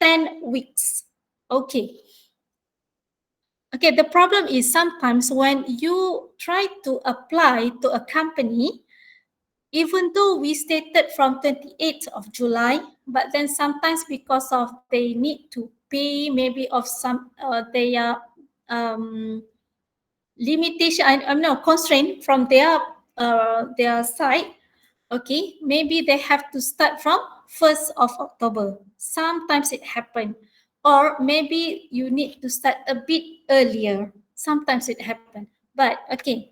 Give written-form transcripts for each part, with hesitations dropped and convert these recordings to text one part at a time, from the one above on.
10 weeks. Okay. Okay, the problem is sometimes when you try to apply to a company, even though we stated from 28th of July, but then sometimes because of they need to pay maybe of some their limitation, I'm no constraint from their side. Okay, maybe they have to start from 1st of October. Sometimes it happen, or maybe you need to start a bit earlier. Sometimes it happen. But okay,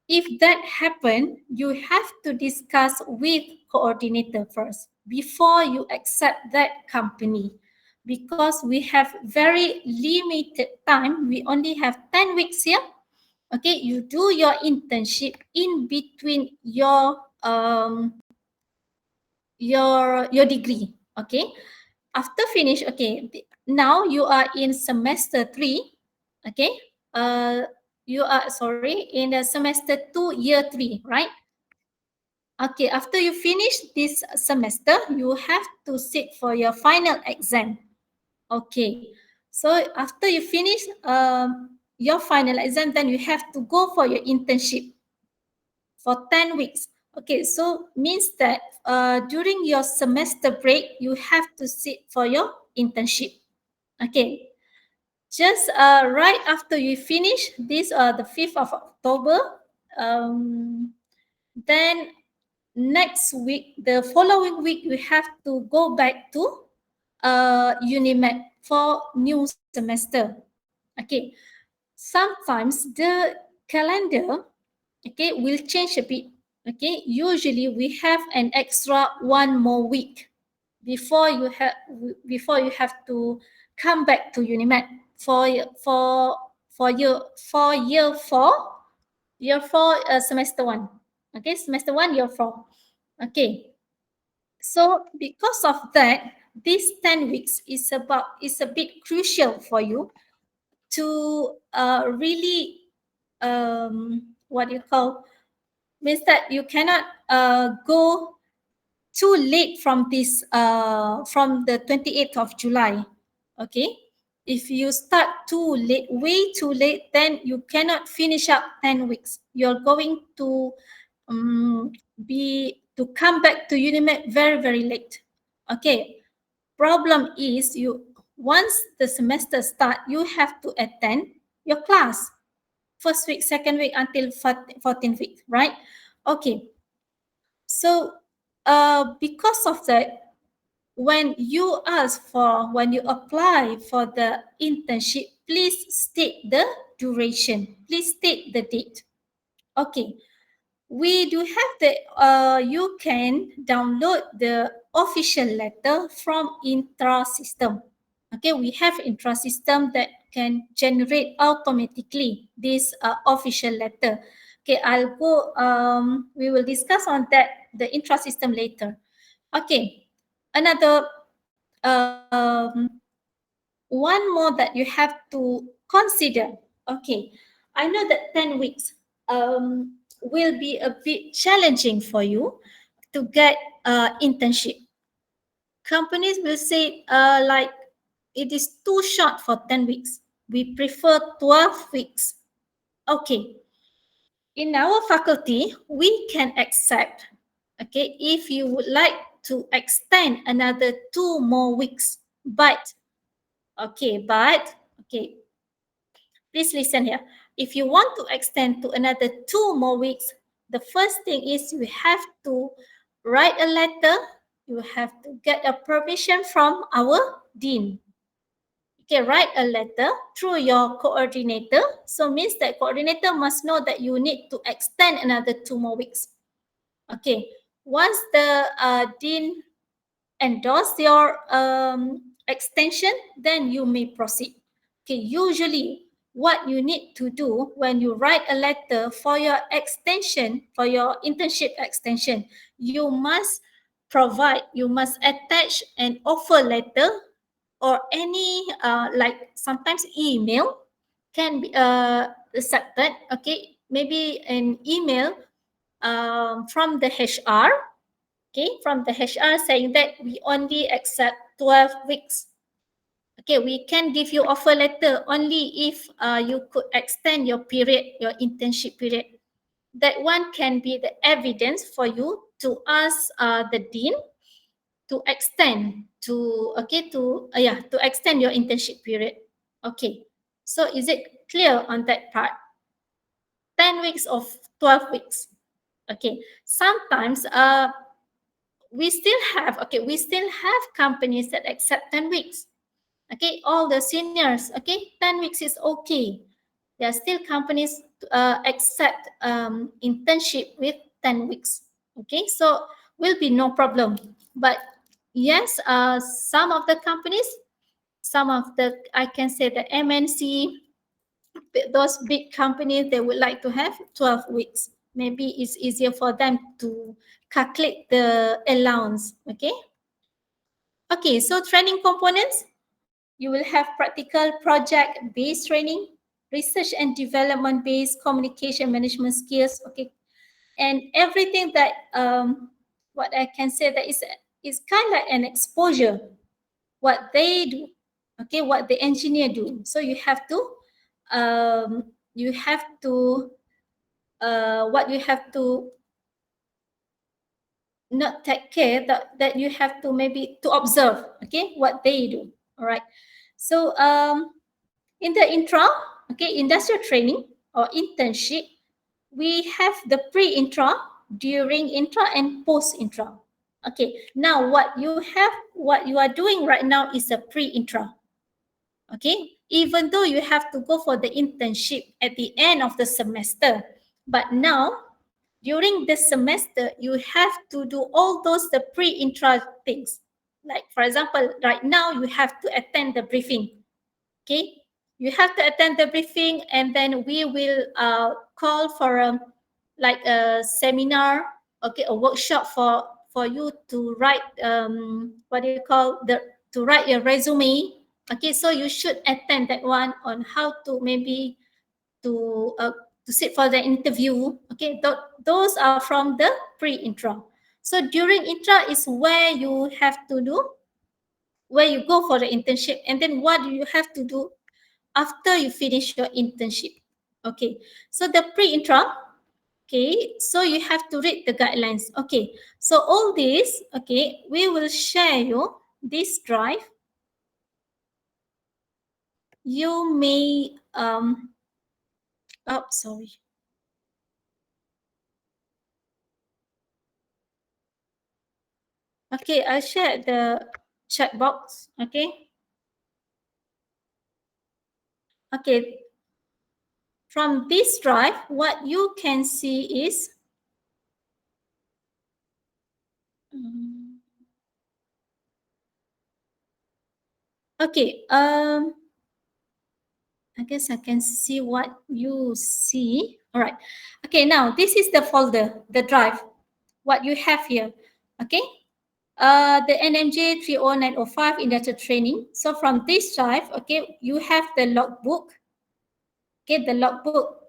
if that happen, you have to discuss with coordinator first before you accept that company, because we have very limited time. We only have 10 weeks here. Okay, you do your internship in between your degree. Okay, after finish, okay, now you are in semester 3. Okay, you are sorry in the semester 2 year 3, right? Okay, after you finish this semester, you have to sit for your final exam. Okay, so after you finish your final exam, then you have to go for your internship for 10 weeks. Okay, so means that during your semester break, you have to sit for your internship. Okay, just right after you finish this, the 5th of October, then next week, the following week, you have to go back to Unimed for new semester. Okay, sometimes the calendar, okay, will change a bit. Okay, usually we have an extra one more week before you have to come back to Unimed for year four, semester one. Okay, semester one, year four. Okay, so because of that, this 10 weeks is a bit crucial for you to really what you call, means that you cannot go too late from this from the 28th of July. Okay, if you start too late, way too late, then you cannot finish up 10 weeks. You're going to be to come back to Unimed very, very late. Okay, problem is you, once the semester start, you have to attend your class first week, second week until 14th week, right? Okay, so because of that, when you apply for the internship, please state the duration, please state the date. Okay, we do have you can download the official letter from InTra system. Okay, we have InTra system that can generate automatically this official letter. Okay, we will discuss on that, the InTra system later. Okay, another one more that you have to consider. Okay, I know that 10 weeks will be a bit challenging for you to get internship. Companies will say like it is too short for 10 weeks. We prefer 12 weeks. Okay, in our faculty, we can accept, okay, if you would like to extend another 2 more weeks, but okay, please listen here. If you want to extend to another 2 more weeks, the first thing is you have to write a letter. You have to get a permission from our dean. Okay, write a letter through your coordinator. So means that coordinator must know that you need to extend another 2 more weeks. Okay, once the dean endorse your extension, then you may proceed. Okay, usually what you need to do when you write a letter for your extension, for your internship extension, you must attach an offer letter or any like sometimes email can be accepted. Okay, maybe an email from the HR. Okay, from the HR saying that we only accept 12 weeks. Okay, we can give you offer letter only if you could extend your period, your internship period. That one can be the evidence for you to ask the dean to extend to to extend your internship period. Okay, so is it clear on that part? 10 weeks of 12 weeks. Okay, sometimes we still have companies that accept 10 weeks. Okay, all the seniors, okay, 10 weeks is okay. There are still companies accept internship with 10 weeks. Okay, so will be no problem. But yes, some of the companies, some of the, I can say the MNC, those big companies, they would like to have 12 weeks. Maybe it's easier for them to calculate the allowance. Okay. Okay, so training components, you will have practical project-based training, research and development-based communication management skills. Okay, and everything that what I can say that is kind of like an exposure what they do. Okay, what the engineer do. So you have to what you have to not take care that you have to maybe to observe. Okay, what they do. All right. So in the intra, okay, industrial training or internship, we have the pre-intra, during intra, and post-intra. Okay, now what you are doing right now is a pre-intra. Okay, even though you have to go for the internship at the end of the semester, but now during the semester you have to do all those the pre-intra things. Like for example, right now you have to attend the briefing. Okay, you have to attend the briefing, and then we will call for a like a seminar, okay, a workshop for you to write what do you call the to write your resume. Okay, so you should attend that one on how to maybe to sit for the interview. Okay, those are from the pre-intra. So during intra is where you have to do, where you go for the internship, and then what do you have to do after you finish your internship. Okay, so the pre-intra, okay, so you have to read the guidelines. Okay, so all this, okay, we will share you this drive. You may, oh, sorry. Okay, I'll share the chat box. Okay, okay, from this drive, what you can see is, um, okay, I guess I can see what you see. All right. Okay, now this is the folder, the drive, what you have here. Okay. The NMJ 30905 industrial training. So from this drive, okay, you have the logbook. Okay, the logbook.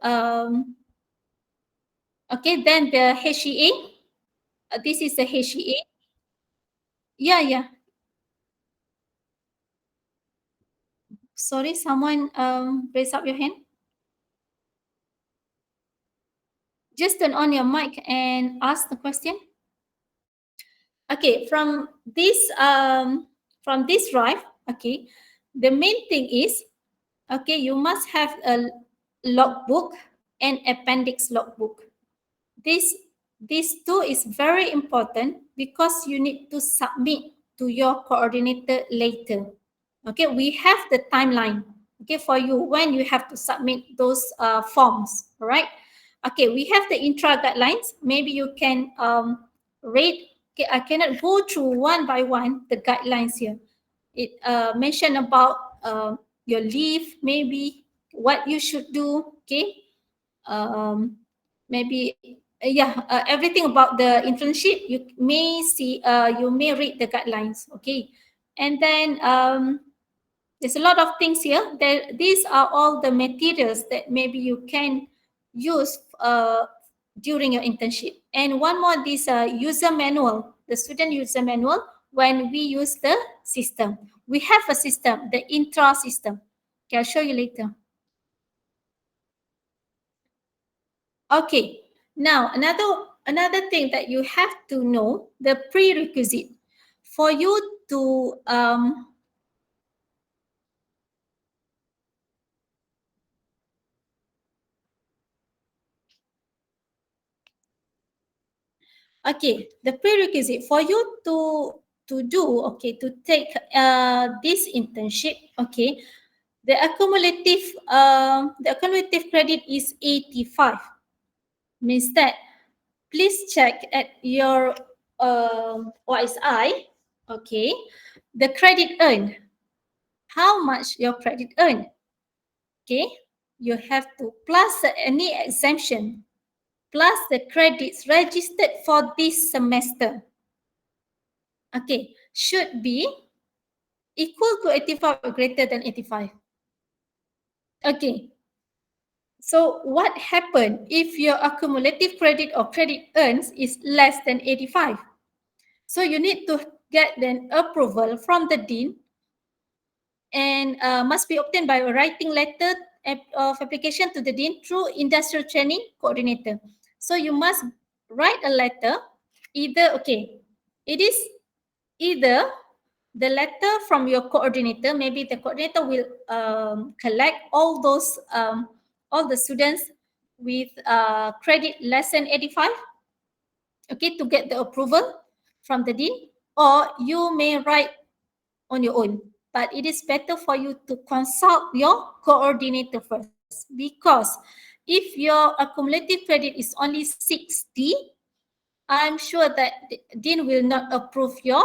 Okay, then the HEA. This is the HEA. Yeah, yeah. Sorry, someone raise up your hand. Just turn on your mic and ask the question. Okay, from this drive, okay, the main thing is, okay, you must have a logbook and appendix logbook. This these two is very important because you need to submit to your coordinator later. Okay, we have the timeline, okay, for you when you have to submit those forms. All right. Okay, we have the intra guidelines. Maybe you can read. Okay, I cannot go through one by one the guidelines here. It mentioned about your leave, maybe what you should do. Okay, um, maybe everything about the internship. You may see. You may read the guidelines. Okay, and then there's a lot of things here. These are all the materials that maybe you can use during your internship. And one more, this user manual, the student user manual, when we use the system. we have a system, the InTra system. Okay, I'll show you later. Okay, now another thing that you have to know, the prerequisite for you to okay, the prerequisite for you to do, okay, to take this internship, okay, the accumulative credit is 85. Means that please check at your OSI, okay, the credit earned, how much your credit earned, okay, you have to plus any exemption plus the credits registered for this semester, okay, should be equal to 85 or greater than 85. Okay, so what happened if your accumulative credit or credit earns is less than 85? So you need to get an approval from the dean and must be obtained by a writing letter of application to the dean through industrial training coordinator. So you must write a letter, either, okay, it is either the letter from your coordinator, maybe the coordinator will collect all the students with credit less than 85, okay, to get the approval from the dean, or you may write on your own. But it is better for you to consult your coordinator first, because if your accumulative credit is only 60, I'm sure that the dean will not approve your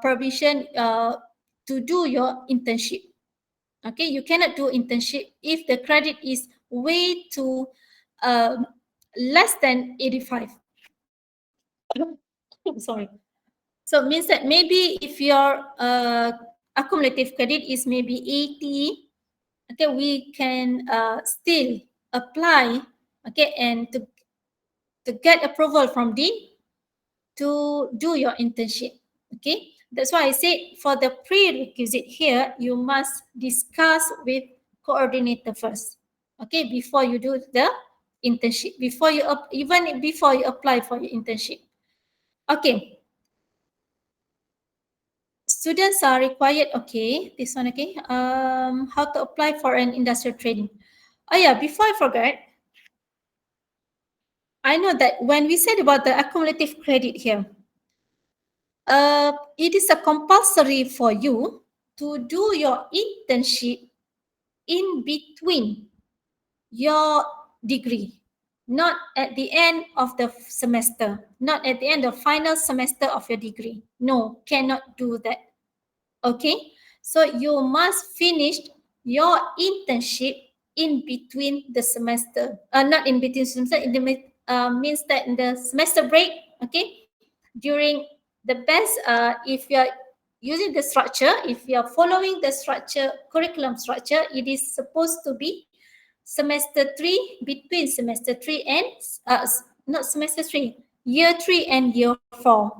permission to do your internship. Okay, you cannot do internship if the credit is way too less than 85. Sorry. So it means that maybe if your accumulative credit is maybe 80, okay, we can still apply, okay, and to get approval from dean to do your internship. Okay, that's why I said for the prerequisite here, you must discuss with coordinator first. Okay, before you do the internship, before you even before you apply for your internship. Okay, students are required. Okay, this one. Okay, how to apply for an industrial training. Oh yeah, before I forget, I know that when we said about the accumulative credit here, it is a compulsory for you to do your internship in between your degree, not at the end of the semester, not at the end of final semester of your degree. No, cannot do that. Okay, so you must finish your internship in between the semester. Not in between semester. In the means that in the semester break. Okay, during the best. If you are using the structure, if you are following the structure, curriculum structure, it is supposed to be semester 3, between semester 3 and not semester 3, year 3 and year 4.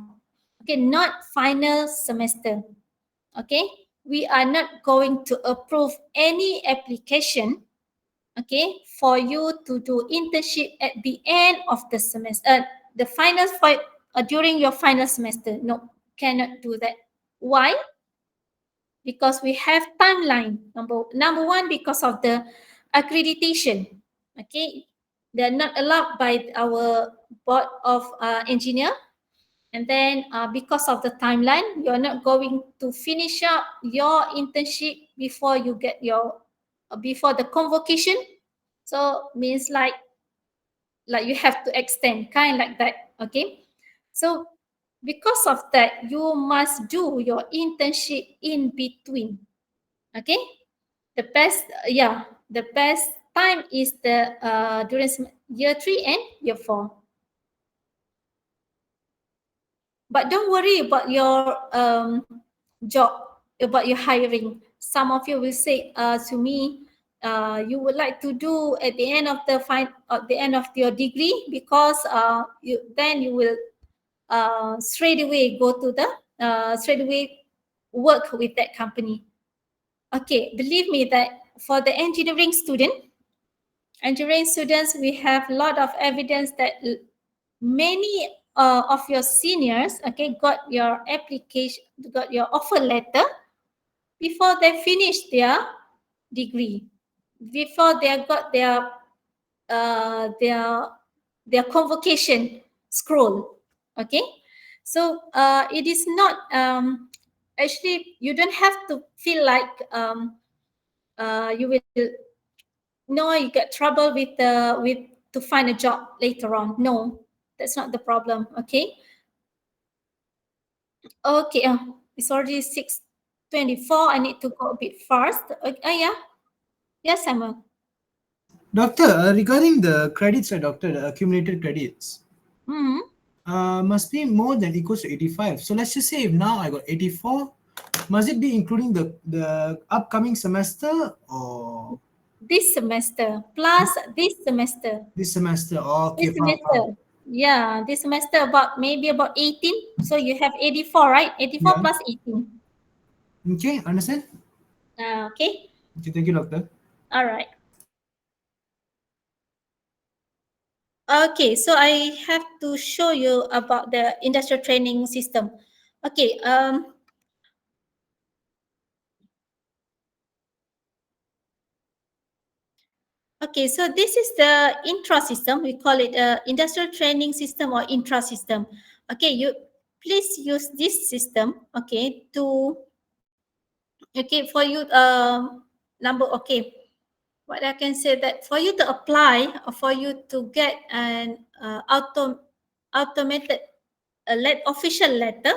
Okay, not final semester. Okay, we are not going to approve any application, okay, for you to do internship at the end of the semester, the final during your final semester. No, cannot do that. Why? Because we have timeline. Number one, because of the accreditation. Okay, they are not allowed by our board of engineer. And then because of the timeline, you're not going to finish up your internship before you get your before the convocation. So means like you have to extend, kind like that. Okay, so because of that, you must do your internship in between. Okay, the best the best time is the during year 3 and year 4. But don't worry about your job, about your hiring. Some of you will say to me, you would like to do at the end of at the end of your degree, because then you will straight away go to the straight away work with that company. Okay, believe me that for the engineering students, we have a lot of evidence that many of your seniors, okay, got your application, got your offer letter before they finish their degree, before they got uh, their their convocation scroll. Okay, so it is not actually, you don't have to feel like you will no, you get trouble with to find a job later on. No, that's not the problem. Okay. Okay. It's already 6:24. I need to go a bit fast. Yeah. Yes, Samuel. Doctor, regarding the credits, doctor, the accumulated credits, Hmm. must be more than equals to 85. So let's just say if now I got 84, must it be including the upcoming semester or This semester plus this semester. this semester? Oh, okay, This fine, fine. semester. Yeah, this semester about maybe about 18. So you have 84, right? 84 Yeah. plus 18. Okay, understand? Okay. Okay, thank you, doctor. All right. Okay, so I have to show you about the industrial training system. Okay, okay, so this is the InTra system. We call it a industrial training system or InTra system. Okay, you please use this system. Okay, to okay for you number. Okay, what I can say that for you to apply or for you to get an automated official letter,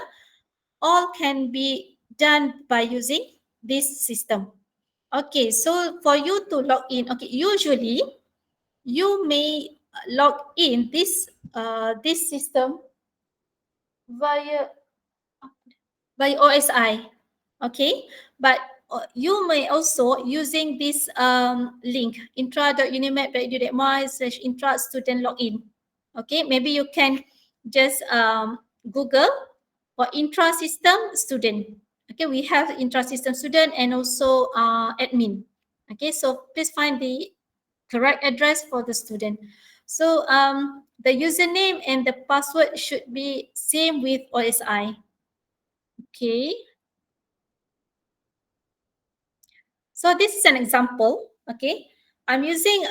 all can be done by using this system. Okay, so for you to log in, okay, usually you may log in this system via OSI. Okay, but you may also using this link intra.unimed.edu.my/intra student login. Okay, maybe you can just Google for intra system student. Okay, we have intra system student and also admin. Okay, so please find the correct address for the student. So the username and the password should be same with OSI. Okay. So this is an example. Okay, I'm using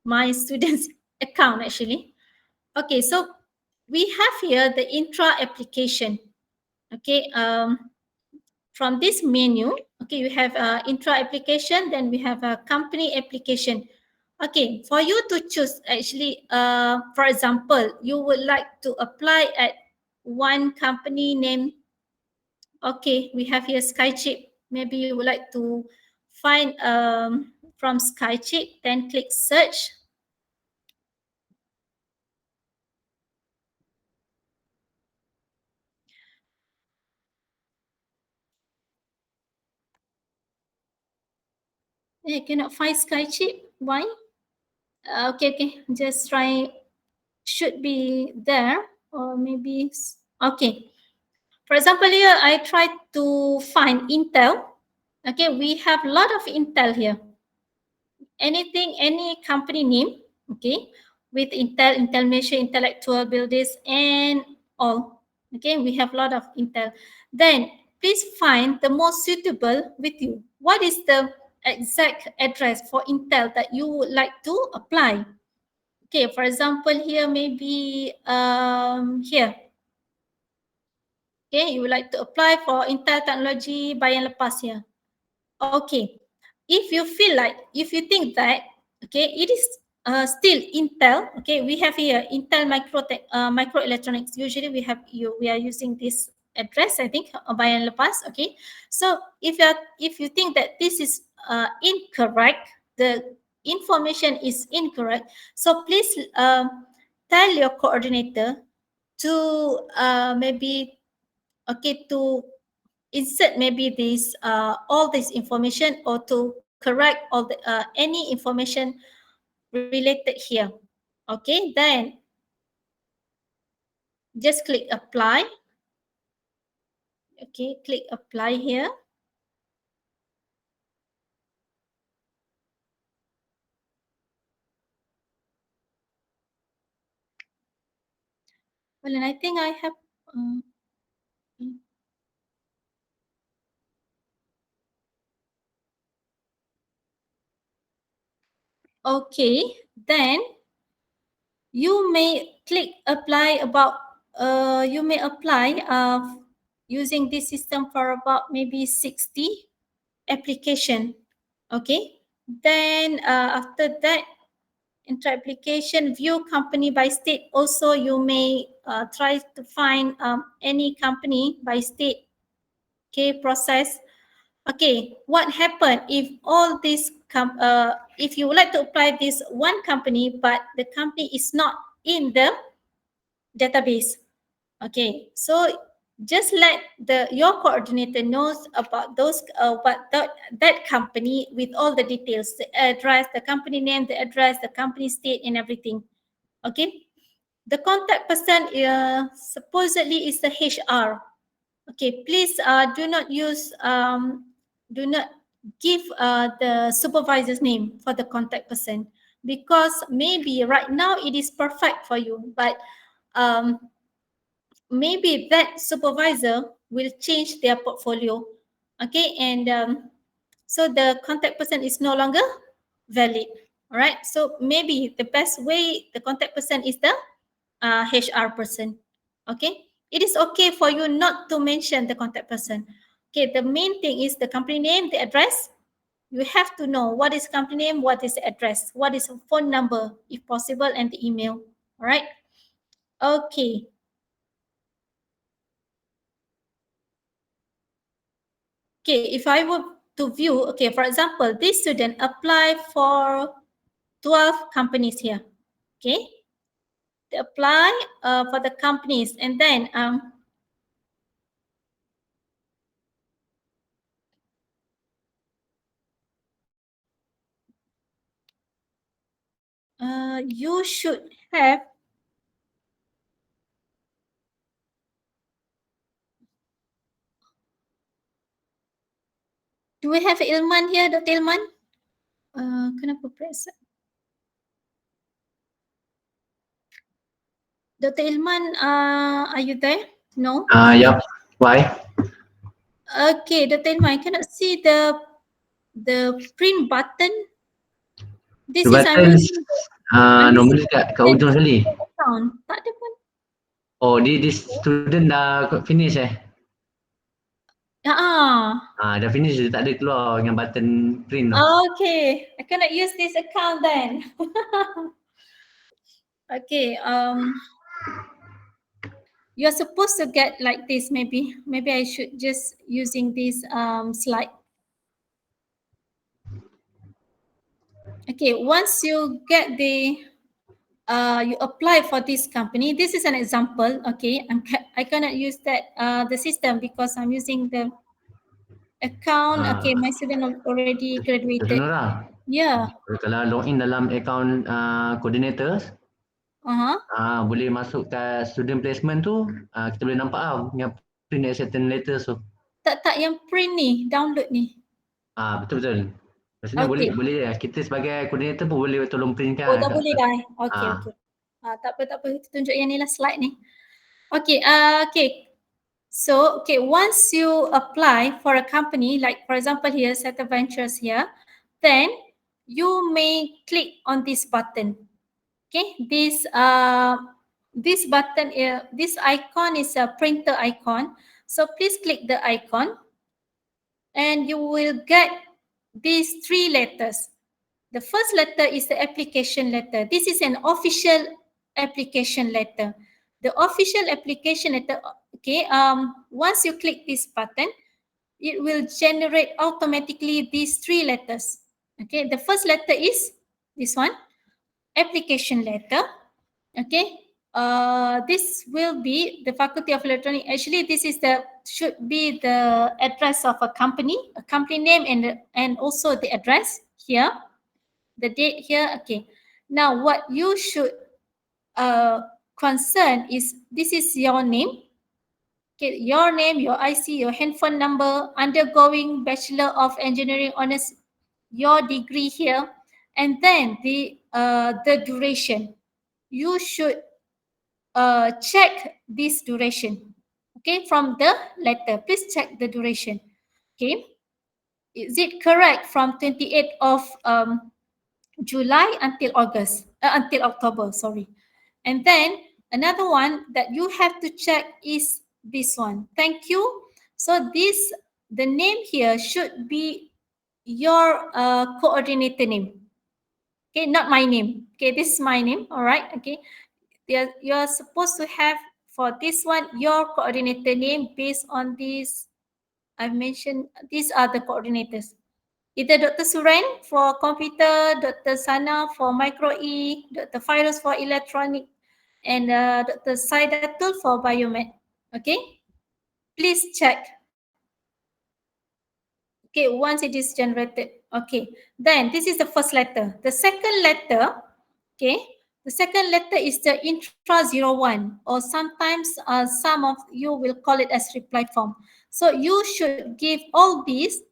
my student's account actually. Okay, so we have here the intra application. Okay, from this menu, okay, you have intra application, then we have a company application. Okay, for you to choose actually, for example, you would like to apply at one company name. Okay, we have here Skychip. Maybe you would like to find from Skychip, then click search. You cannot find Skychip. Why? Okay, just try. Should be there, or maybe okay. For example, here I tried to find Intel. Okay, we have a lot of Intel here. Anything, any company name, okay, with Intel Malaysia, Intellectual Builders, and all. Okay, we have a lot of Intel. Then please find the most suitable with you. What is the exact address for Intel that you would like to apply? Okay, for example, here maybe here. Okay, you would like to apply for Intel Technology Bayan Lepas here. Okay, if you think that, okay, it is still Intel. Okay, we have here Intel Microelectronics. Usually we are using this address, I think, Bayan Lepas. Okay, so if you think that this is incorrect, the information is incorrect, so please tell your coordinator to maybe okay to insert maybe this all this information, or to correct all the any information related here. Okay, then just click apply. Okay, click apply here. Well, and I think I have. Um, okay, then you may click apply about. You may apply using this system for about maybe 60 application. Okay, then after that, intra application view company by state. Also, you may try to find any company by state. Okay, process. Okay, what happened if all this if you would like to apply this one company but the company is not in the database? Okay, so just let your coordinator knows about those what that company with all the details, the address, the company name, the address, the company state, and everything. Okay, the contact person supposedly is the HR. Okay, please do not give the supervisor's name for the contact person, because maybe right now it is perfect for you, but um, maybe that supervisor will change their portfolio. Okay, and so the contact person is no longer valid. All right, so maybe the best way the contact person is the HR person. Okay, it is okay for you not to mention the contact person. Okay, the main thing is the company name, the address. You have to know what is company name, what is the address, what is the phone number, if possible, and the email. All right. Okay. Okay, if I were to view, okay, for example, this student apply for 12 companies here. Okay, they apply for the companies, and then you should have. Do we have Ilman here, Dr. Ilman? Kenapa press? Dr. Ilman, are you there? No? Yep. Why? Okay, Dr. Ilman, I cannot see the print button. The This is buttons I'm using normally the kat ujung sekali. account. Tak ada pun. Oh, this student dah finish eh? Ah, Dah finish, dia tak ada keluar dengan button print tu. okay. I cannot use this account then. Okay, you're supposed to get like this maybe. Maybe I should just using this slide. Okay, once you get you apply for this company. This is an example. Okay, I cannot use that the system because I'm using the account. Okay, my student already Dr. graduated. Nora, Yeah. kalau login dalam account coordinators, boleh masuk kat student placement tu, kita boleh nampak yang print acceptance letters tu. Tak yang print ni, download ni. Betul-betul. Maksudnya boleh Okay. boleh kita sebagai coordinator pun boleh tolong printkan. Oh, dah boleh dah. Okay, okay. Tak apa. Kita tunjuk yang ni lah slide ni. Okay, okay. So, okay, once you apply for a company, like for example here, Settle Ventures here, then you may click on this button. Okay, this button, this icon is a printer icon. So please click the icon and you will get these 3 letters. The first letter is the application letter. This is an official application letter. The official application letter, okay, once you click this button, it will generate automatically these 3 letters. Okay, the first letter is this one, application letter. Okay, this will be the Faculty of Electronics. Actually, this is should be the address of a company name, and also the address here, the date here. Okay, now what you should concern is this is your name. Okay, your name, your IC, your handphone number, undergoing Bachelor of Engineering Honors, your degree here, and then the duration. You should check this duration. Okay, from the letter, please check the duration. Okay, is it correct from 28th of July until until October, sorry. And then another one that you have to check is this one. Thank you. So the name here should be your coordinator name. Okay, not my name. Okay, this is my name. All right. Okay, you're supposed to have for this one your coordinator name based on this. I've mentioned these are the coordinators. Either Dr. Suren for computer, Dr. Sana for micro E, Dr. Fairuz for electronic, and Dr. Saidatul for biomed. Okay, please check. Okay, once it is generated. Okay, then this is the first letter. The second letter, okay, the second letter is the intra-01, or sometimes some of you will call it as reply form. So you should give all these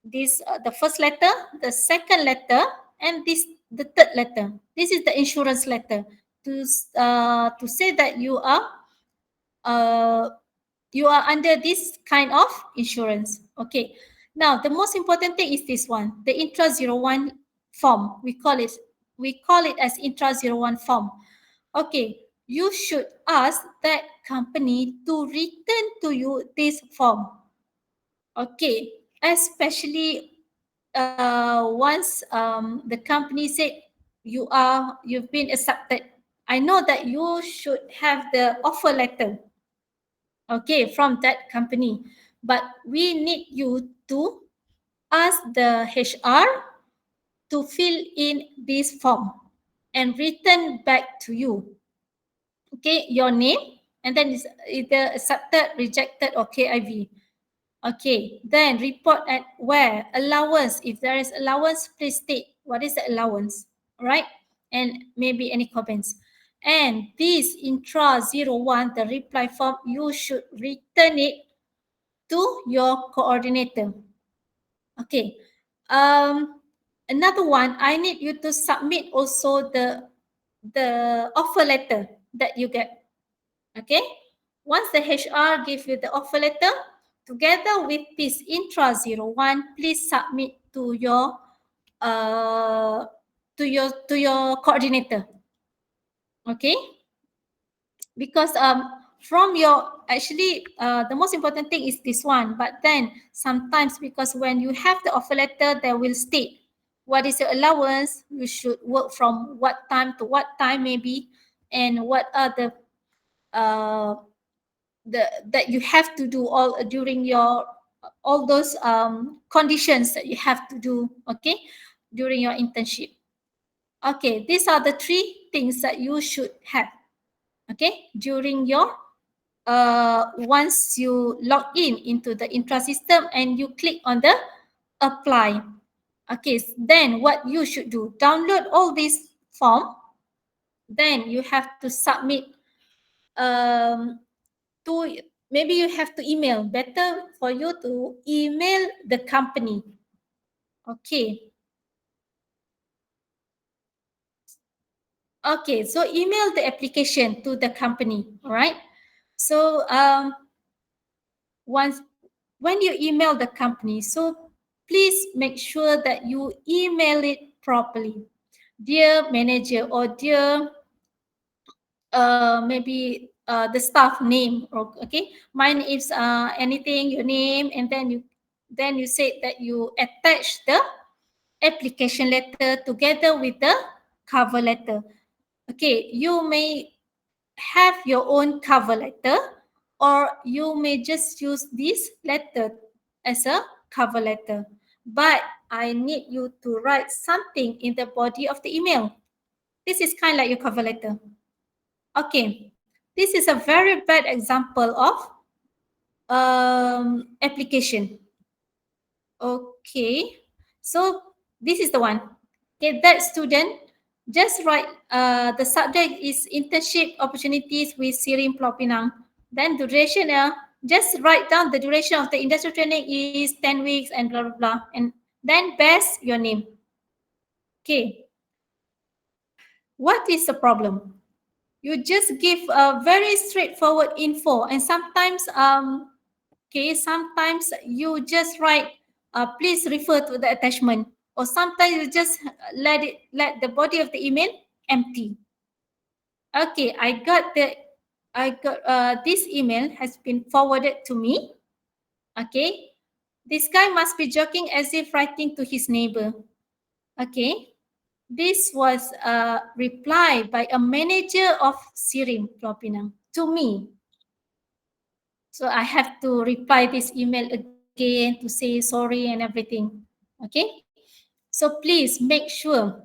the first letter, the second letter, and the third letter. This is the insurance letter to say that uh, you are under this kind of insurance. Okay. Now the most important thing is this one, the intra-01 form. We call it as intra-01 form. Okay. You should ask that company to return to you this form. Okay, especially once the company said you've been accepted. I know that you should have the offer letter, okay, from that company, but we need you to ask the HR to fill in this form and return back to you. Okay, your name, and then it's either accepted, rejected, or KIV. Okay, then report at where? Allowance. If there is allowance, please state what is the allowance, right? And maybe any comments. And this intra-01, the reply form, you should return it to your coordinator. Okay. Another one, I need you to submit also the offer letter that you get. Okay. Once the HR gives you the offer letter, together with this intra-01, please submit to your coordinator. Okay, because from your actually the most important thing is this one, but then sometimes because when you have the offer letter, they will state what is your allowance, you should work from what time to what time maybe, and what are uh, that you have to do all during your all those conditions that you have to do, okay, during your internship. Okay, these are the three things that you should have, okay, during your once you log in into the intra system and you click on the apply. Okay, then what you should do, download all this form, then you have to submit um, to, maybe you have to email, better for you to email the company. Okay, okay, so email the application to the company. All right, so once when you email the company, so please make sure that you email it properly. Dear manager, or dear maybe the staff name, or okay, mine is anything, your name, and then you say that you attach the application letter together with the cover letter. Okay, you may have your own cover letter, or you may just use this letter as a cover letter, but I need you to write something in the body of the email. This is kind of like your cover letter. Okay, this is a very bad example of application. Okay, so this is the one. Okay, that student just write the subject is internship opportunities with Sirim Pulau Pinang. Then duration just write down the duration of the industrial training is 10 weeks and blah, blah, blah. And then best your name. Okay. What is the problem? You just give a very straightforward info, and sometimes sometimes you just write please refer to the attachment, or sometimes you just let the body of the email empty. Okay, I got this email has been forwarded to me. Okay, this guy must be joking as if writing to his neighbor. Okay, this was a reply by a manager of Sirim Pulau Pinang to me. So I have to reply this email again to say sorry and everything. Okay, so please make sure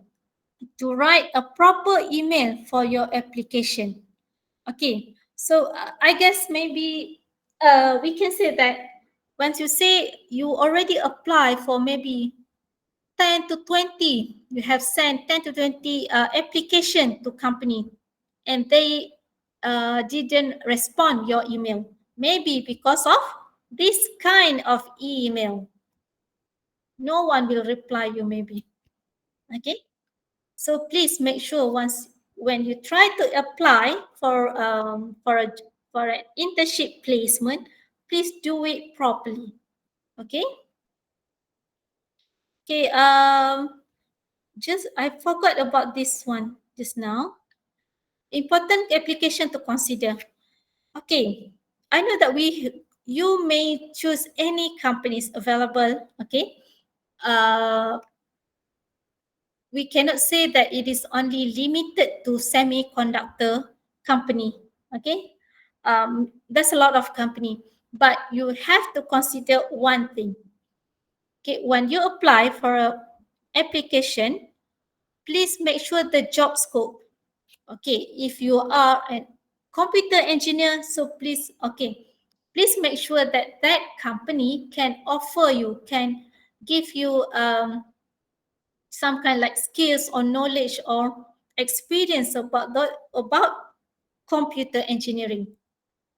to write a proper email for your application. Okay, so I guess maybe we can say that once you say you already apply for maybe 10 to 20, you have sent 10 to 20 application to company, and they didn't respond your email. Maybe because of this kind of email. No one will reply you maybe. Okay. So please make sure once when you try to apply for an internship placement, please do it properly. Okay. Okay. Just I forgot about this one just now. Important application to consider. Okay. I know that you may choose any companies available. Okay. Uh, we cannot say that it is only limited to semiconductor company. Okay, there's a lot of company, but you have to consider one thing. Okay, when you apply for a application, please make sure the job scope. Okay, if you are a computer engineer, so please make sure that that company can offer you, can give you some kind like skills or knowledge or experience about computer engineering.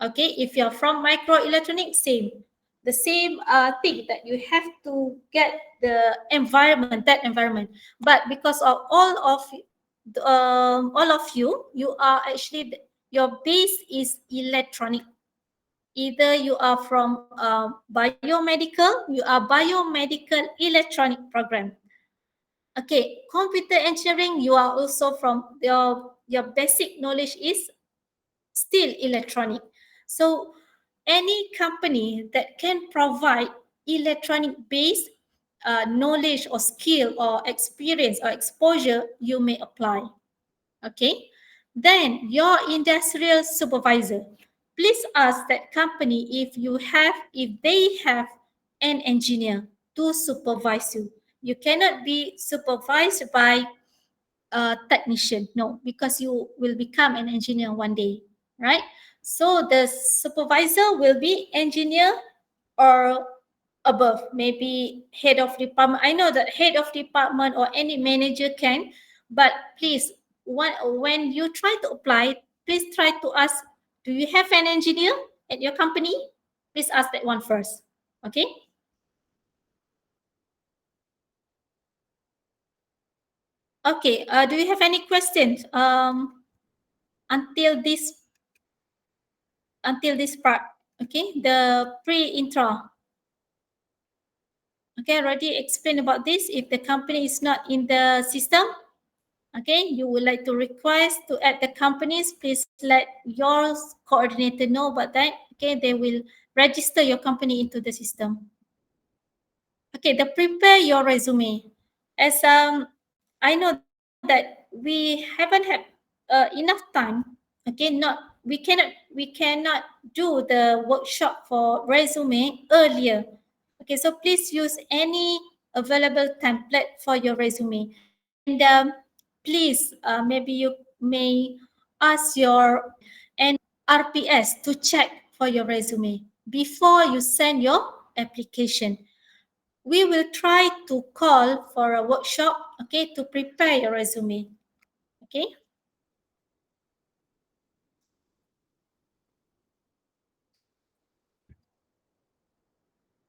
Okay, if you're from microelectronics, the same thing that you have to get the environment, that environment. But because of all of you, you are actually your base is electronic. Either you are from biomedical, you are biomedical electronic program. Okay, computer engineering, you are also from your basic knowledge is still electronic. So any company that can provide electronic based knowledge or skill or experience or exposure, you may apply. Okay, then your industrial supervisor, please ask that company if they have an engineer to supervise you. You cannot be supervised by a technician, no, because you will become an engineer one day, right? So the supervisor will be engineer or above, maybe head of department. I know that head of department or any manager can, but please, when you try to apply, please try to ask, do you have an engineer at your company? Please ask that one first. Okay. Okay. Do you have any questions until this part? Okay, the pre-intro. Okay, I already explained about this. If the company is not in the system, okay, you would like to request to add the companies, please let your coordinator know about that. Okay, they will register your company into the system. Okay, the prepare your resume. As I know that we haven't had enough time. Okay, we cannot do the workshop for resume earlier. Okay, so please use any available template for your resume. And please, maybe you may ask your and RPS to check for your resume before you send your application. We will try to call for a workshop, okay, to prepare your resume. Okay.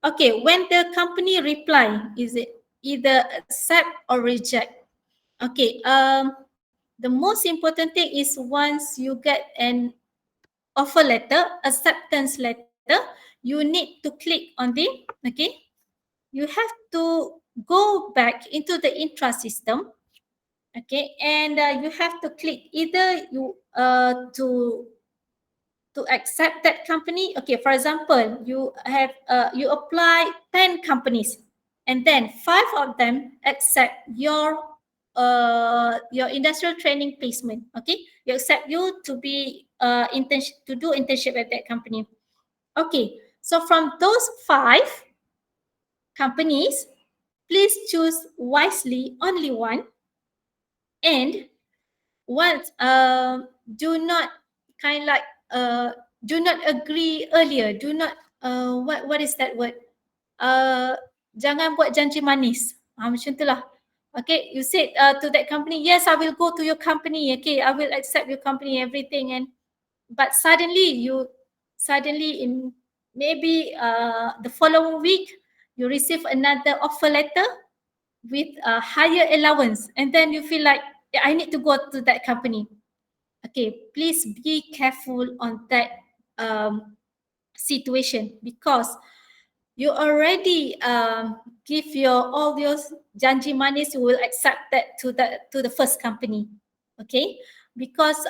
Okay, when the company reply, is it either accept or reject? Okay, the most important thing is once you get an offer letter, acceptance letter, you need to click on the, okay, you have to go back into the InTra system, okay, and you have to click either you to accept that company. Okay, for example, you have you apply 10 companies, and then 5 of them accept your industrial training placement. Okay, you accept you to be internship, to do internship at that company. Okay, so from those 5 companies, please choose wisely only one, and once do not kind like uh do not agree earlier, do not what is that word, uh jangan buat janji manis, macam tu lah. Okay, you said to that company, yes, I will go to your company, okay, I will accept your company, everything, and but suddenly in maybe the following week you receive another offer letter with a higher allowance, and then you feel like, "Yeah, I need to go to that company." Okay, please be careful on that situation, because you already give your all your janji manis, you will accept that to the first company. Okay, because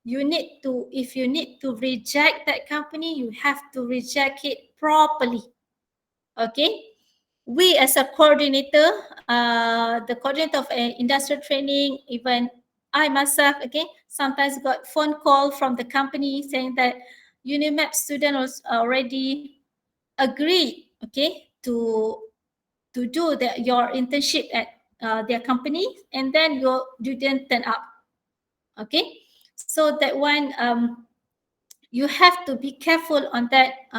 you need to, if you need to reject that company, you have to reject it properly. Okay, we as a coordinator, the coordinator of industrial training, even I myself, okay, sometimes got phone call from the company saying that UNIMAP students already agreed, okay, to do your internship at their company, and then you didn't turn up. Okay, so that one, you have to be careful on that.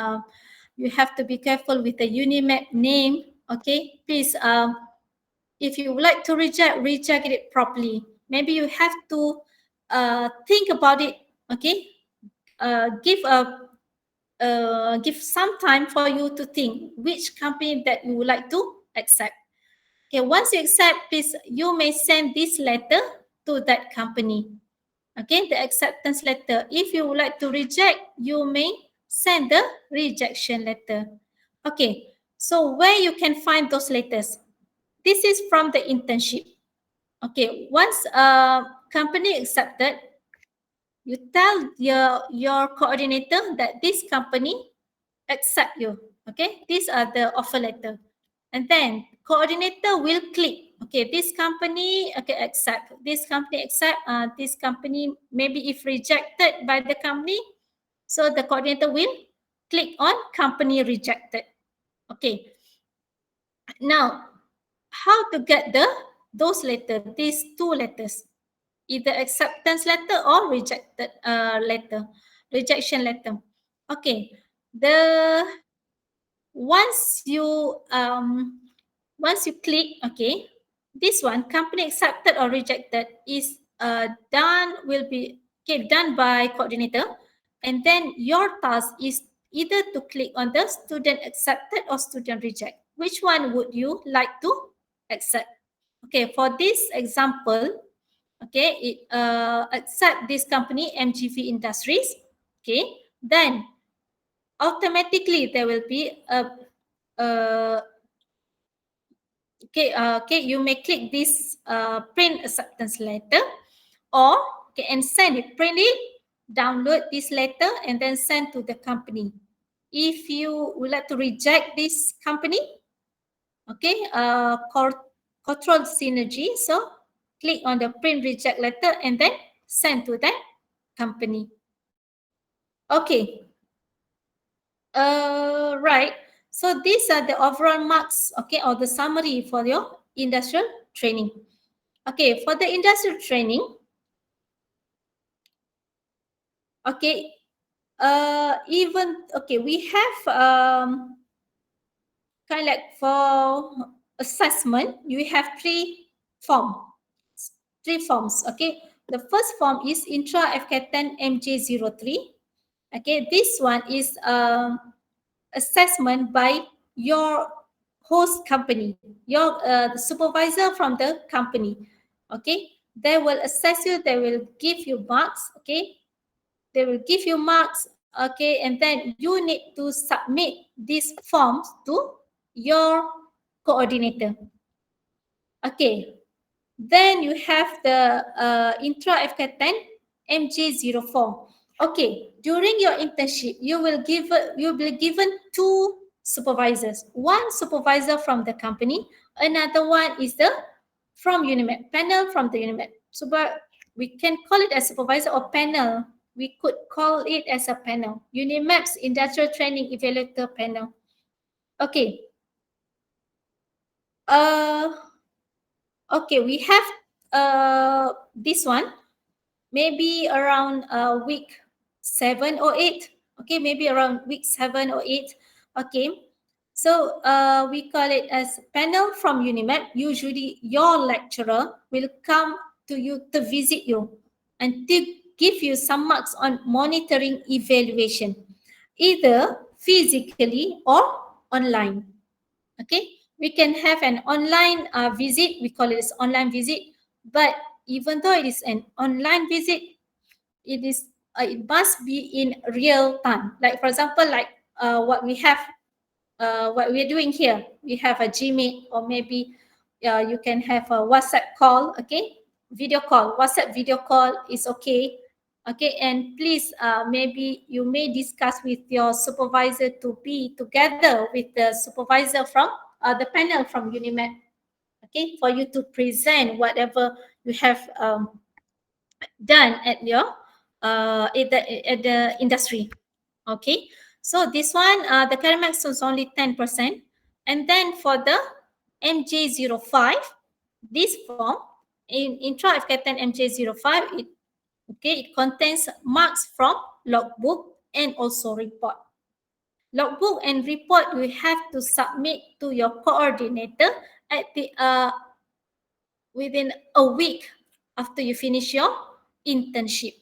You have to be careful with the UNIMAP name. Okay, please, if you would like to reject it properly. Maybe you have to think about it. Okay, give some time for you to think which company that you would like to accept. Okay, once you accept, please, you may send this letter to that company. Okay, the acceptance letter. If you would like to reject, you may send the rejection letter. Okay, so where you can find those letters? This is from the internship. Okay, once a company accepted, you tell your coordinator that this company accept you. Okay, these are the offer letter, and then coordinator will click, okay, this company, okay, accept, this company accept, this company, maybe if rejected by the company, so the coordinator will click on company rejected. Okay, now how to get those letters, these 2 letters, either acceptance letter or rejected letter, rejection letter. Okay, the once you once you click, okay, this one, company accepted or rejected, is done, will be, okay, done by coordinator, and then your task is either to click on the student accepted or student reject. Which one would you like to accept? Okay, for this example, okay, it accept this company MGV Industries. Okay, then automatically there will be a okay, you may click this print acceptance letter, or okay, and send it, print it, download this letter, and then send to the company. If you would like to reject this company, okay, control synergy, so click on the print reject letter and then send to that company. Okay, right. So these are the overall marks, okay, or the summary for your industrial training. Okay, for the industrial training, okay, even, okay, we have kind of like for assessment, you have three forms, okay. The first form is InTra FK10 MJ03. Okay, this one is assessment by your host company, your the supervisor from the company. Okay, they will assess you, they will give you marks. Okay, they will give you marks. Okay, and then you need to submit these forms to your coordinator. Okay, then you have the InTra FK10 MJ04. Okay, during your internship, you will be given two supervisors. One supervisor from the company, another one is the from UNIMED, panel from the UNIMED. So we can call it as supervisor or panel. We could call it as a panel. UNIMED's Industrial Training Evaluator Panel. Okay. Okay, we have this one maybe around week 7 or 8. Okay, maybe around week 7 or 8. Okay, so we call it as panel from UNIMED. Usually your lecturer will come to you to visit you and to give you some marks on monitoring evaluation, either physically or online. Okay, we can have an online visit. We call it as online visit. But even though it is an online visit, it must be in real time. Like for example, like what we have, what we're doing here. We have a Gmeet, or maybe you can have a WhatsApp call. Okay, video call. WhatsApp video call is okay. Okay, and please, maybe you may discuss with your supervisor to be together with the supervisor from the panel from UNIMED. Okay, for you to present whatever you have done at your at the industry. Okay, so this one, the current max is only 10%, and then for the MJ05, this form in Intra FK10 MJ05, it contains marks from logbook and also report. Logbook and report you have to submit to your coordinator at the within a week after you finish your internship.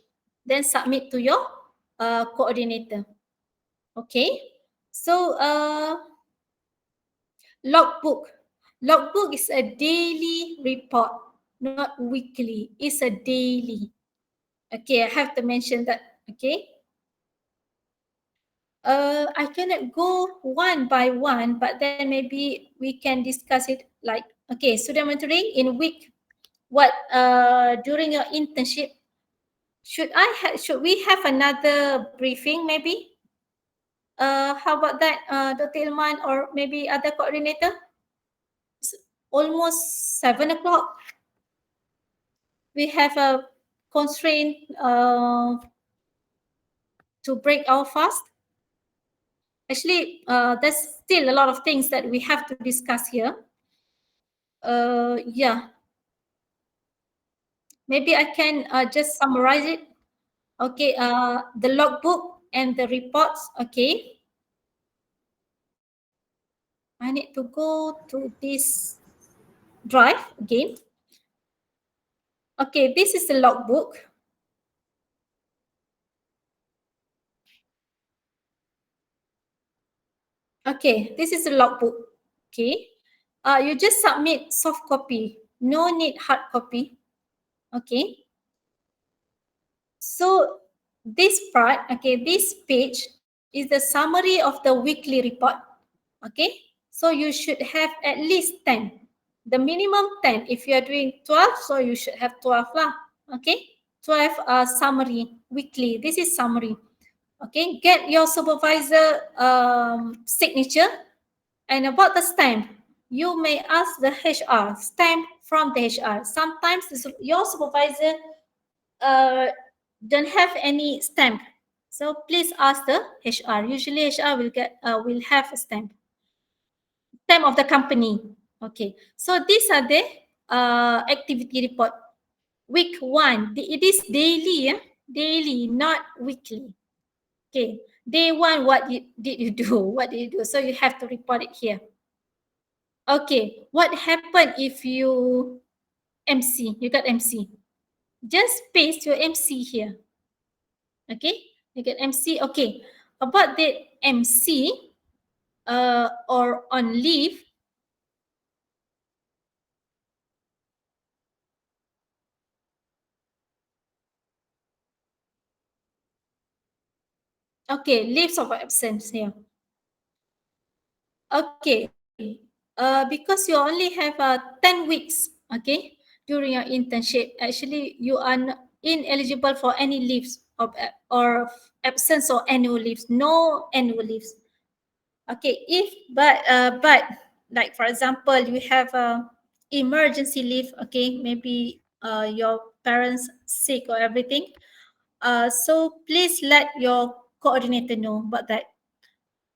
Then submit to your coordinator. Okay, so logbook. Logbook is a daily report, not weekly. It's a daily. Okay, I have to mention that. Okay. I cannot go one by one, but then maybe we can discuss it like, okay, student monitoring in week, what during your internship, should we have another briefing maybe? How about that, Dr. Ilman, or maybe other coordinator? It's almost 7 o'clock. We have a constraint to break our fast. Actually, there's still a lot of things that we have to discuss here. Yeah. Maybe I can just summarize it. Okay, the logbook and the reports. Okay. I need to go to this drive again. Okay, this is the logbook. Okay, this is the logbook. Okay. You just submit soft copy. No need hard copy. Okay. So this part, okay, this page is the summary of the weekly report. Okay. So you should have at least 10. The minimum 10. If you are doing 12, so you should have 12 lah. Okay. 12 summary weekly. This is summary. Okay. Get your supervisor signature. And about the stamp, you may ask the HR, stamp from the HR. Sometimes your supervisor don't have any stamp. So please ask the HR. Usually HR will have a stamp. Stamp of the company. Okay. So these are the activity report. Week 1. It is daily, daily, not weekly. Okay. Day 1, what did you do? What did you do? So you have to report it here. Okay. What happened if you MC? You got MC. Just paste your MC here. Okay. You get MC. Okay. About the MC, or on leave, okay, leaves of absence here. Okay, because you only have 10 weeks, okay, during your internship, actually you are ineligible for any leaves or absence or annual leaves, no annual leaves. Okay, but like for example, you have a emergency leave, okay, maybe your parents sick or everything. So please let your coordinator know about that.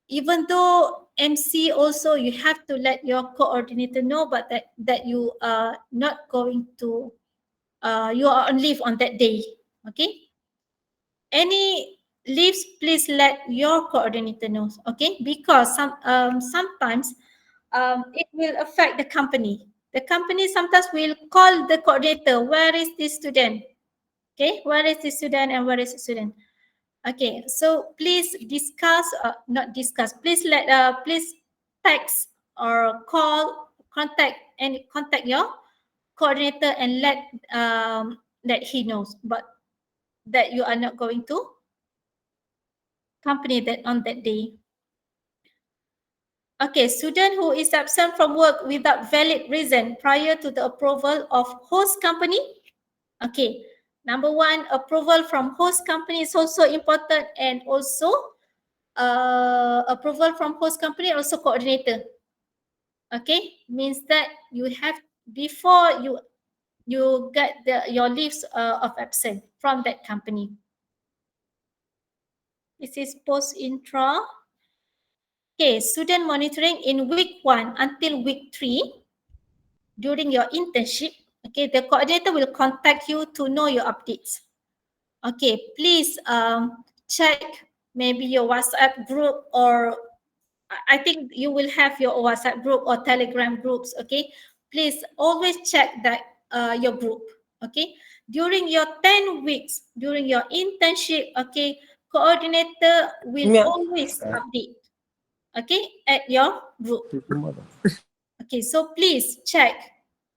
Even though MC also, you have to let your coordinator know about that you are not going to you are on leave on that day. Okay. Any leaves, please let your coordinator know. Okay, because sometimes it will affect the company. The company sometimes will call the coordinator. Where is this student? Okay, where is the student and where is the student? Okay, so please discuss, not discuss, please text or call, contact your coordinator and let he knows, but that you are not going to company that on that day. Okay, student who is absent from work without valid reason prior to the approval of host company. Okay, number one, approval from host company is also important, and also approval from host company, also coordinator. Okay, means that you have before you get your leaves of absence from that company. This is post intra. Okay, student monitoring in week 1 until week 3 during your internship. Okay, the coordinator will contact you to know your updates. Okay, please check maybe your WhatsApp group, or I think you will have your WhatsApp group or Telegram groups. Okay, please always check that your group. Okay, during your 10 weeks, during your internship, okay, coordinator will always update, okay, at your group. Okay, so please check.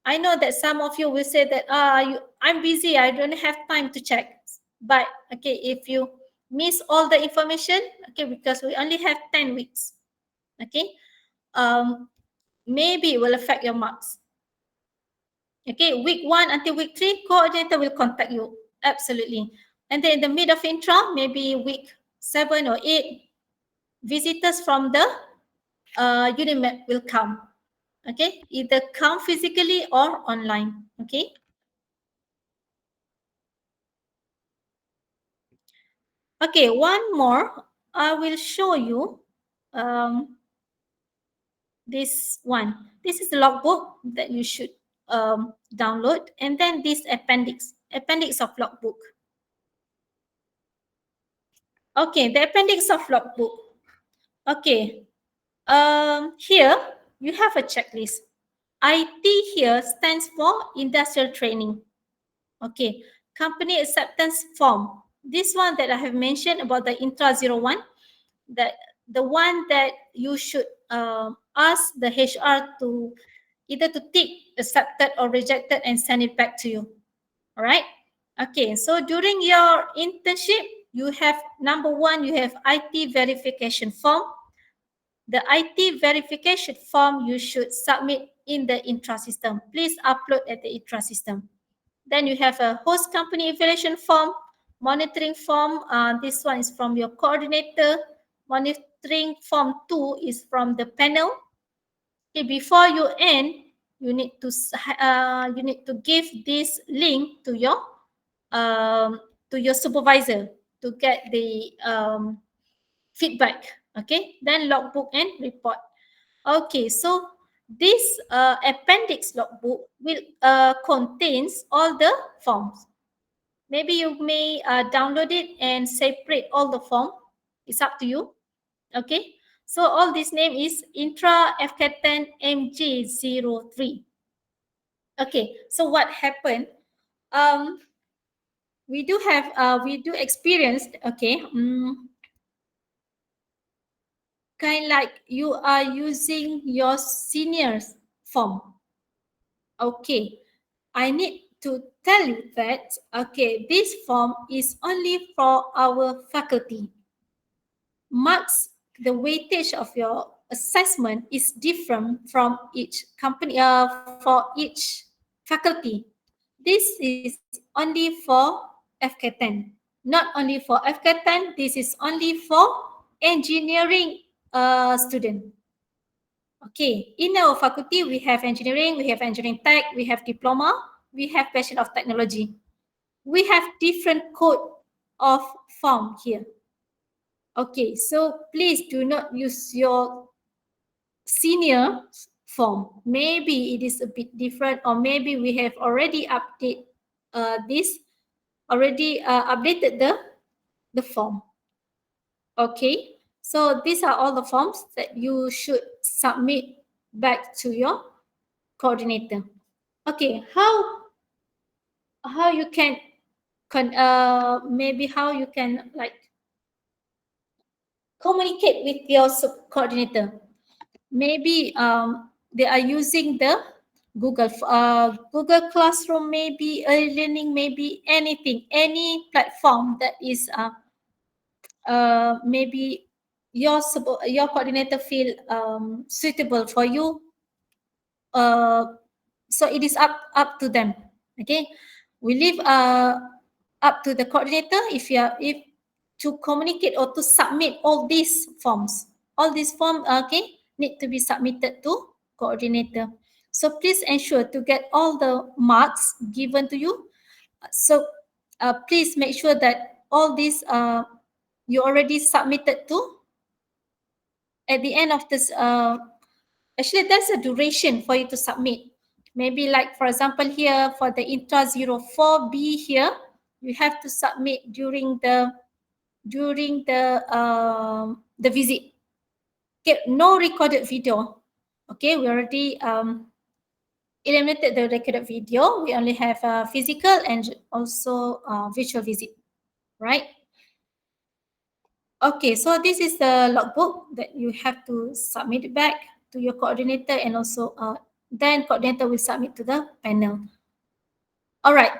I know that some of you will say that I'm busy, I don't have time to check. But okay, if you miss all the information, okay, because we only have 10 weeks, okay, um, maybe it will affect your marks. Okay, week 1 until week 3, coordinator will contact you, absolutely. And then in the mid of intra, maybe week 7 or 8, visitors from the UNIMED will come. Okay, either come physically or online. Okay. Okay, one more. I will show you um, this one. This is the logbook that you should download, and then this appendix of logbook. Okay, the appendix of logbook. Okay, here you have a checklist. IT here stands for industrial training. Okay, company acceptance form. This one that I have mentioned about the InTra 01, that the one that you should ask the HR to either to tick accepted or rejected and send it back to you. All right. Okay, so during your internship, you have number one, you have IT verification form. The IT verification form you should submit in the InTra system. Please upload at the InTra system. Then you have a host company evaluation form, monitoring form. This one is from your coordinator. Monitoring form 2 is from the panel. Okay, before you end, you need to give this link to your supervisor to get the feedback. Okay, then logbook and report. Okay, so this appendix logbook will contains all the forms. Maybe you may download it and separate all the form. It's up to you. Okay, so all this name is Intra FK10 MG03. Okay, so what happened? Um, we do experience. Okay, kind like you are using your senior's form. Okay, I need to tell you that, okay, this form is only for our faculty. Marks, the weightage of your assessment is different from each company, for each faculty. This is only for FK10. Not only for FK10, this is only for engineering student. Okay, in our faculty, we have engineering, we have engineering tech, we have diploma, we have Bachelor of Technology. We have different code of form here. Okay, so please do not use your senior form. Maybe it is a bit different, or maybe we have already updated the form. Okay, so these are all the forms that you should submit back to your coordinator. Okay, how you can maybe how you can like communicate with your coordinator. Maybe they are using the Google Classroom, maybe e-learning, maybe anything, any platform that is maybe your coordinator feel suitable for you. So it is up to them. Okay, we leave up to the coordinator if to communicate or to submit all these forms. All these forms, okay, need to be submitted to coordinator. So please ensure to get all the marks given to you. So please make sure that all these you already submitted to. At the end of this, actually there's a duration for you to submit. Maybe like, for example, here for the InTra 04B here, you have to submit during the visit. Okay, no recorded video. Okay, we already eliminated the recorded video. We only have physical and also virtual visit, right? Okay, so this is the logbook that you have to submit it back to your coordinator, and also then coordinator will submit to the panel. All right.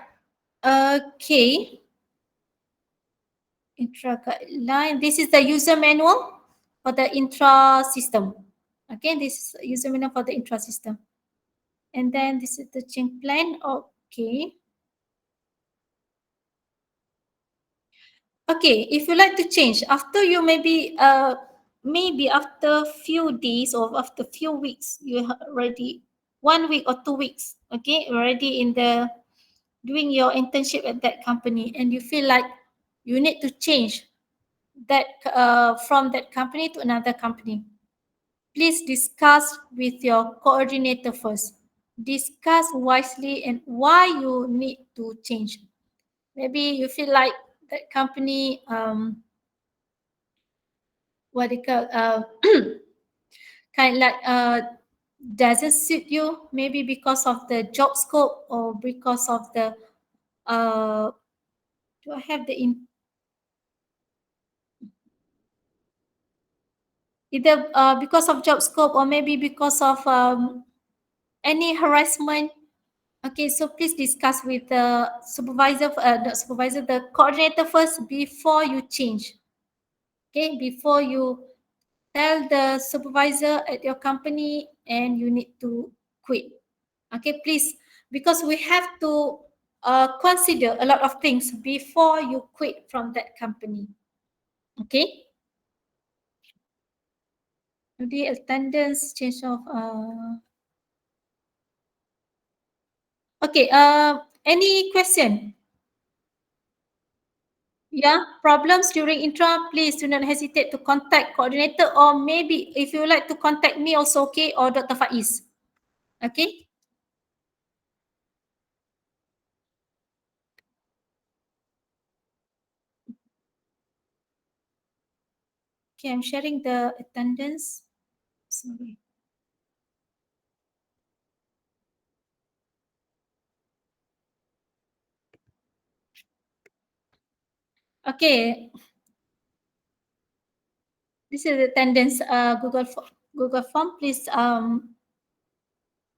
Okay. InTra guideline. This is the user manual for the InTra system. Okay, this is user manual for the InTra system. And then this is the change plan. Okay. Okay, if you like to change after you maybe after few days or after few weeks, you already 1 week or 2 weeks, okay, already in the doing your internship at that company, and you feel like you need to change that from that company to another company. Please discuss with your coordinator first. Discuss wisely and why you need to change. Maybe you feel like that company what they call kind of like doesn't suit you, maybe because of the job scope or because of the do I have the either because of job scope or maybe because of any harassment. Okay, so please discuss with the supervisor, the coordinator first before you change. Okay, before you tell the supervisor at your company and you need to quit. Okay, please, because we have to consider a lot of things before you quit from that company. Okay. The attendance change of okay. Any question? Yeah, problems during intra, please do not hesitate to contact coordinator, or maybe if you would like to contact me also, okay, or Dr. Faiz. Okay. Okay, I'm sharing the attendance. Sorry. Okay. This is the attendance Google form. Please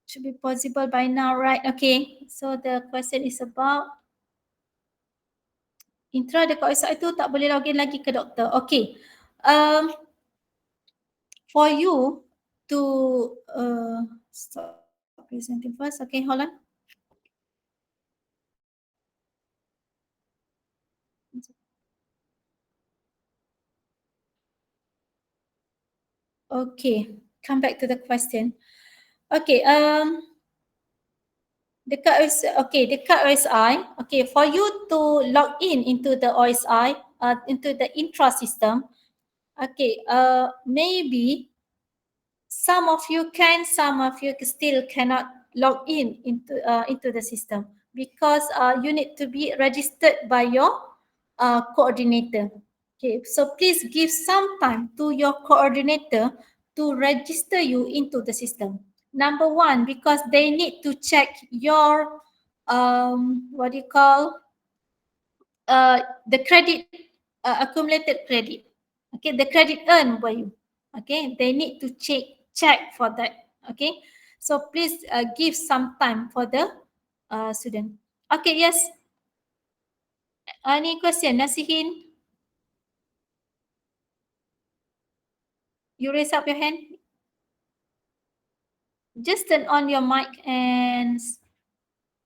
should be possible by now, right? Okay. So the question is about Intra dekat website tu tak boleh login lagi ke doktor. Okay. For you to stop presenting first. Okay, hold on. Okay, come back to the question. Okay, dekat OSI. Okay, for you to log in into the OSI, into the intra system. Okay, maybe some of you can, some of you still cannot log in into the system because you need to be registered by your coordinator. Okay, so please give some time to your coordinator to register you into the system. Number one, because they need to check your what do you call the credit, accumulated credit. Okay, the credit earned by you. Okay, they need to check for that. Okay, so please give some time for the student. Okay, yes. Any question, Nasihin? You raise up your hand. Just turn on your mic and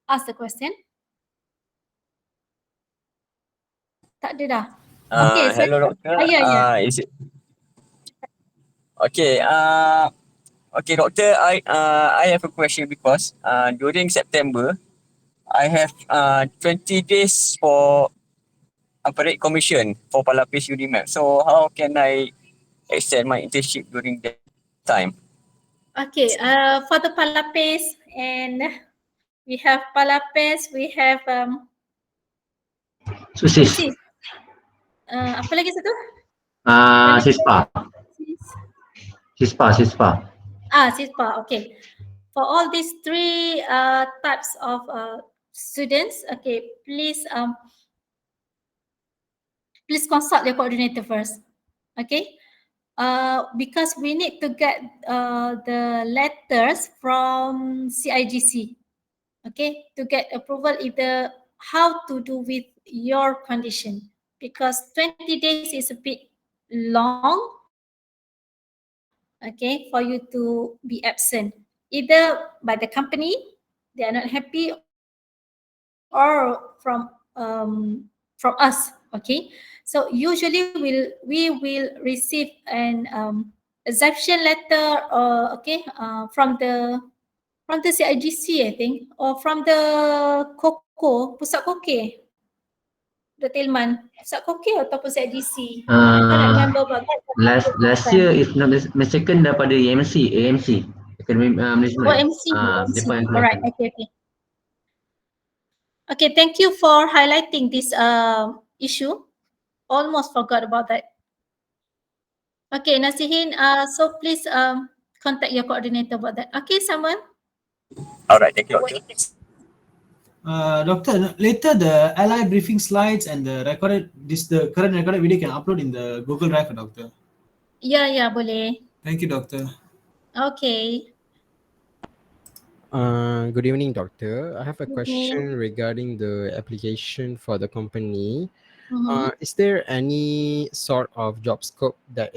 ask the question. Tak ada dah. Okay, Hello doctor. ya, ya. Is it okay? Okay, doctor. I have a question because during September, I have 20 days for upgrade commission for Palapis Unimap. So how can I extend my internship during that time? Okay, for the Palapis, and we have Palapis, we have Susis. Susis. Apa lagi satu? Sispa. Sispa. Sispa. Okay. For all these three types of students, okay, please consult your coordinator first. Okay. Because we need to get the letters from CIGC. Okay, to get approval either how to do with your condition, because 20 days is a bit long, okay, for you to be absent, either by the company, they are not happy, or from us. Okay, so usually we will receive an exemption letter, from the CIGC, I think, or from the KOKO, Pusat Koke, the Tilman, Pusat Koke ataupun CIGC. I cannot remember about that. Last year, if not mistaken, daripada AMC, Academy Oh, Management. MC. Depan yang Alright, okay. Okay, thank you for highlighting this issue. Almost forgot about that. Okay, Nasihin, so please contact your coordinator about that. Okay, someone? Alright, thank you, doctor. Doctor, later the ally briefing slides and the current recorded video can upload in the Google Drive, doctor. Ya, boleh. Thank you, doctor. Okay. Good evening, doctor. I have a Good question evening. regarding the application for the company. Mhm. Is there any sort of job scope that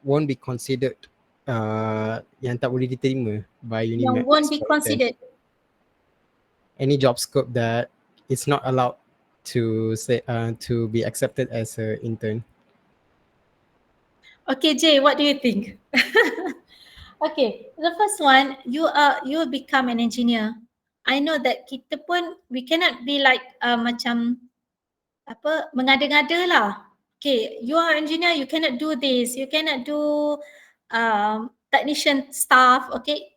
won't be considered yang tak boleh diterima by Yang Unimap won't be for intern? considered. Any job scope that it's not allowed to be accepted as an intern? Okay, Jay, what do you think? Okay, the first one, you will become an engineer. I know that kita pun, we cannot be like macam apa, mengada-ngada lah. Okay, you are engineer, you cannot do this, you cannot do technician stuff. Okay,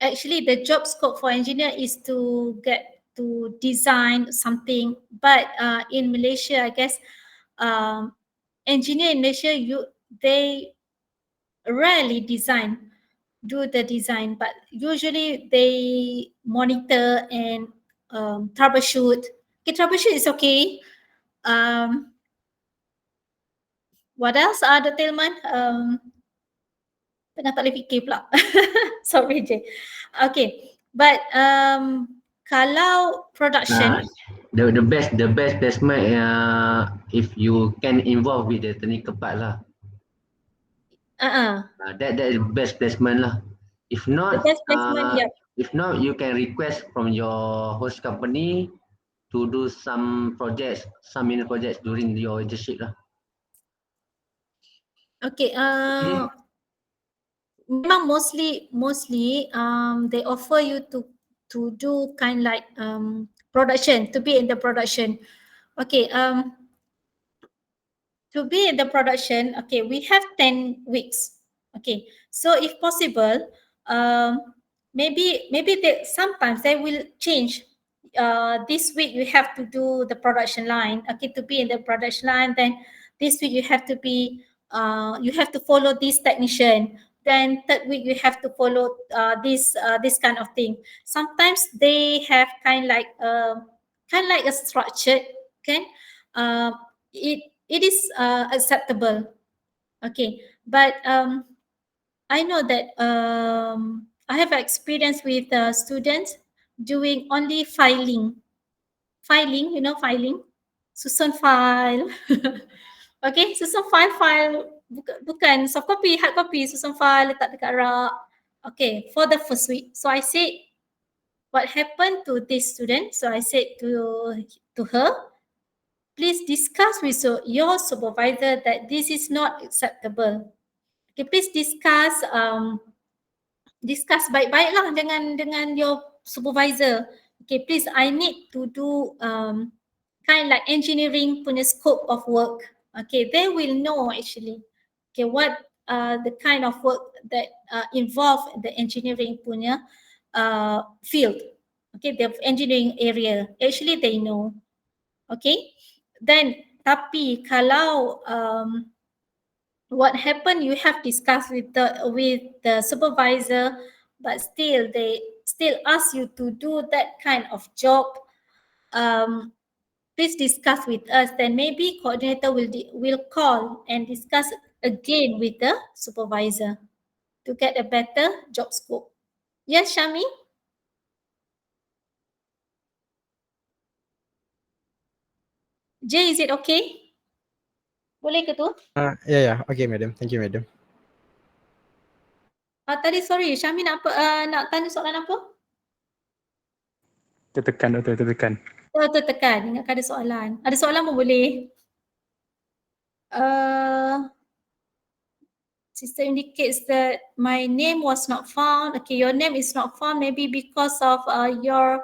actually the job scope for engineer is to get to design something, but in Malaysia, I guess engineer in Malaysia, they rarely do the design, but usually they monitor and troubleshoot. Okay, troubleshoot is okay. What else? The Tilman? Tengah tak boleh fikir pula. Sorry je. Okay. But kalau production, The best placement if you can involve with the technical part lah. That is best placement lah. If the not, best placement, yeah. if not, you can request from your host company to do some projects, some mini projects during your internship lah. Okay. Memang mostly they offer you to do kind like production, to be in the production. Okay. To be in the production, okay, we have 10 weeks. Okay, so if possible, maybe sometimes they will change. This week you have to do the production line. Okay, to be in the production line, then this week you have to be you have to follow this technician. Then third week you have to follow this kind of thing. Sometimes they have kind like a structured, okay. It is acceptable. Okay, but I know that I have experience with students doing only filing. Filing, you know, filing, susun file. Okay, susun file bukan soft copy, hard copy, susun file letak dekat rak. Okay, for the first week. So I said, what happened to this student? So I said to her, please discuss with your supervisor that this is not acceptable. Okay, please discuss baik-baik lah dengan your supervisor. Okay, please, I need to do kind like engineering punya scope of work. Okay, they will know actually. Okay, what the kind of work that involve the engineering punya field. Okay, the engineering area. Actually, they know. Okay, then tapi kalau what happened, you have discussed with the supervisor, but still they still ask you to do that kind of job, please discuss with us. Then maybe coordinator will call and discuss again with the supervisor to get a better job scope. Yes, Shami? Jay, is it okay? Boleh ke tu? Yeah. Okay, madam. Thank you, madam. Tadi sorry, Syami nak nak tanya soalan apa? Tertekan, doktor, tertekan. Tertekan, ingatkan ada soalan. Ada soalan pun boleh. Sister indicates that my name was not found. Okay, your name is not found maybe because of your